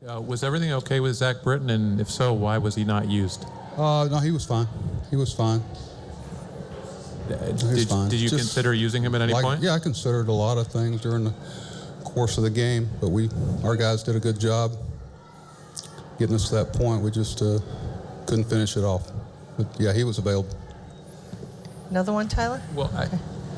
Was everything okay with Zach Britton, and if so, why was he not used? No, he was fine. He was fine. Did you consider using him at any point? Yeah, I considered a lot of things during the course of the game, but our guys did a good job getting us to that point. We just couldn't finish it off. But yeah, he was available. Another one, Tyler? Well,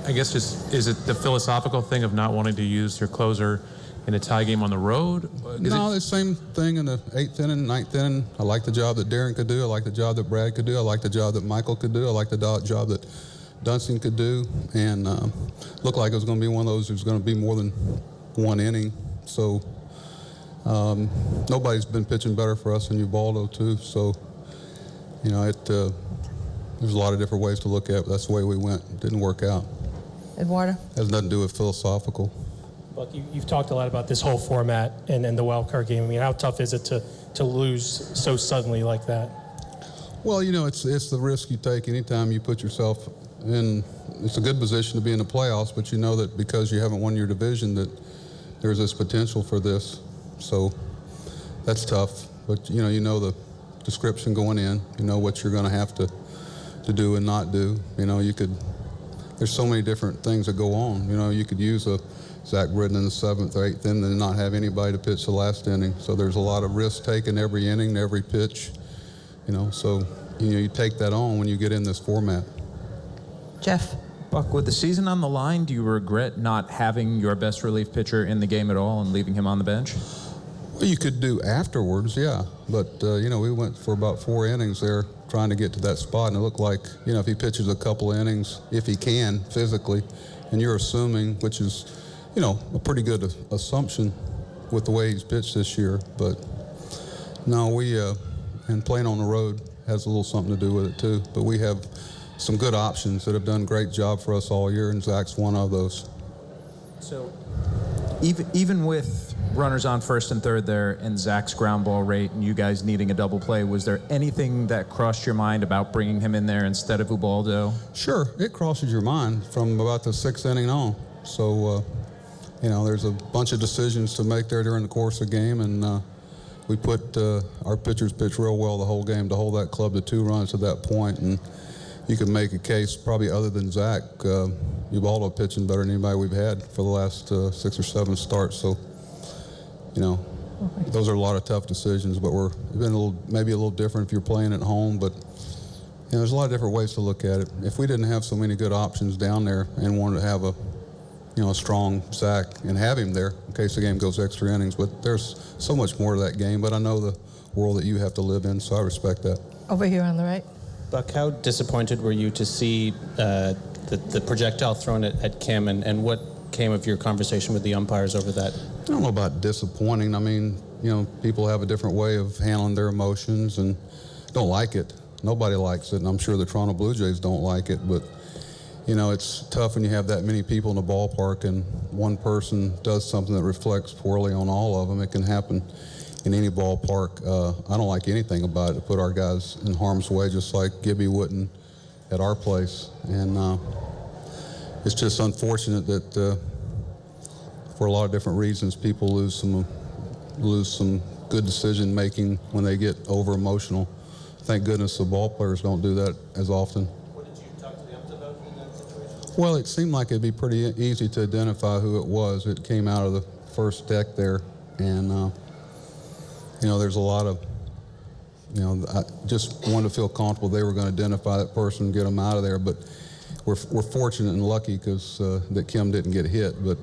I guess just, is it the philosophical thing of not wanting to use your closer in a tie game on the road? No, the same thing in the 8th inning, 9th inning. I like the job that Darren could do. I like the job that Brad could do. I like the job that Michael could do. I like the job that Dunston could do. And looked like it was going to be one of those. It was going to be more than one inning. So nobody's been pitching better for us than Ubaldo too. So, you know, there's a lot of different ways to look at it. That's the way we went. It didn't work out. Eduardo? Has nothing to do with philosophical. Buck, you've talked a lot about this whole format and the wild card game. I mean, how tough is it to lose so suddenly like that? Well, you know, it's the risk you take anytime you put yourself in. It's a good position to be in the playoffs, but you know that because you haven't won your division that there's this potential for this. So that's tough. But, you know the description going in. You know what you're going to have to do and not do. You know, there's so many different things that go on. You know, you could use a Zach Britton in the 7th or 8th inning and not have anybody to pitch the last inning. So there's a lot of risk taken every inning, every pitch. You know, so you take that on when you get in this format. Jeff? Buck, with the season on the line, do you regret not having your best relief pitcher in the game at all and leaving him on the bench? Well, you could do afterwards, yeah. But, we went for about 4 innings there trying to get to that spot, and it looked like, if he pitches a couple of innings, if he can, physically, and you're assuming, which is, a pretty good assumption with the way he's pitched this year. But, no, and playing on the road has a little something to do with it, too. But we have some good options that have done a great job for us all year, and Zach's one of those. So, even with runners on first and third there and Zach's ground ball rate and you guys needing a double play, was there anything that crossed your mind about bringing him in there instead of Ubaldo? Sure, it crosses your mind from about the 6th inning on. So, there's a bunch of decisions to make there during the course of the game, and we put our pitchers pitched real well the whole game to hold that club to 2 runs to that point, and you can make a case probably other than Zach, Ubaldo pitching better than anybody we've had for the last 6 or 7 starts. So, those are a lot of tough decisions, but we've been maybe a little different if you're playing at home, but there's a lot of different ways to look at it. If we didn't have so many good options down there and wanted to have a strong Zach and have him there in case the game goes extra innings, but there's so much more to that game, but I know the world that you have to live in, so I respect that. Over here on the right. Buck, how disappointed were you to see the projectile thrown at Kim, and what came of your conversation with the umpires over that? I don't know about disappointing. I mean, people have a different way of handling their emotions and don't like it. Nobody likes it, and I'm sure the Toronto Blue Jays don't like it, but, it's tough when you have that many people in the ballpark and one person does something that reflects poorly on all of them. It can happen in any ballpark. I don't like anything about it to put our guys in harm's way, just like Gibby wouldn't at our place. And it's just unfortunate that for a lot of different reasons, people lose some good decision making when they get over emotional. Thank goodness the ball players don't do that as often. What did you talk to the umps about in that situation? Well, it seemed like it'd be pretty easy to identify who it was. It came out of the first deck there, and there's a lot of, I just wanted to feel comfortable they were going to identify that person and get them out of there. But we're fortunate and lucky because that Kim didn't get hit. But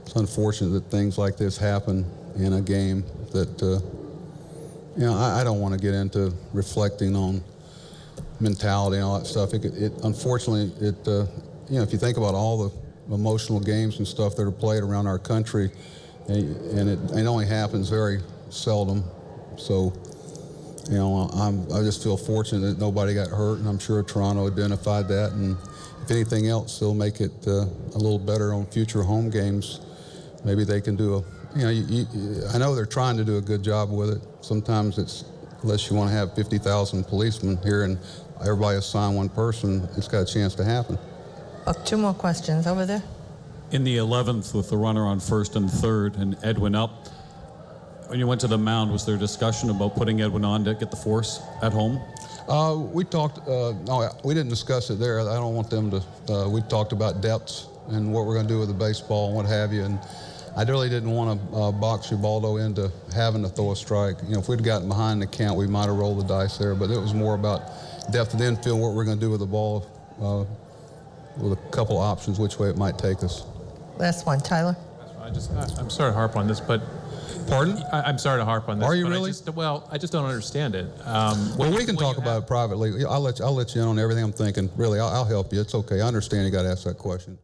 it's unfortunate that things like this happen in a game that, I don't want to get into reflecting on mentality and all that stuff. Unfortunately, if you think about all the emotional games and stuff that are played around our country, and it only happens very seldom. So, I just feel fortunate that nobody got hurt, and I'm sure Toronto identified that. And if anything else, they'll make it a little better on future home games. Maybe they can do I know they're trying to do a good job with it. Sometimes it's, unless you want to have 50,000 policemen here and everybody assign one person, it's got a chance to happen. Buck, 2 more questions. Over there. In the 11th, with the runner on first and third and Edwin up, when you went to the mound, was there discussion about putting Edwin on to get the force at home? We talked, no, we didn't discuss it there. I don't want them to, we talked about depths and what we're going to do with the baseball and what have you. And I really didn't want to box Ubaldo into having to throw a strike. You know, if we'd gotten behind the count, we might have rolled the dice there. But it was more about depth of the infield, what we're going to do with the ball, with a couple options, which way it might take us. Last one, Tyler. I'm sorry to harp on this, but Pardon? I'm sorry to harp on this. Are you but really? I just don't understand it. Well, we can talk about it privately. I'll let you in on everything I'm thinking. Really, I'll help you. It's okay. I understand you got to ask that question.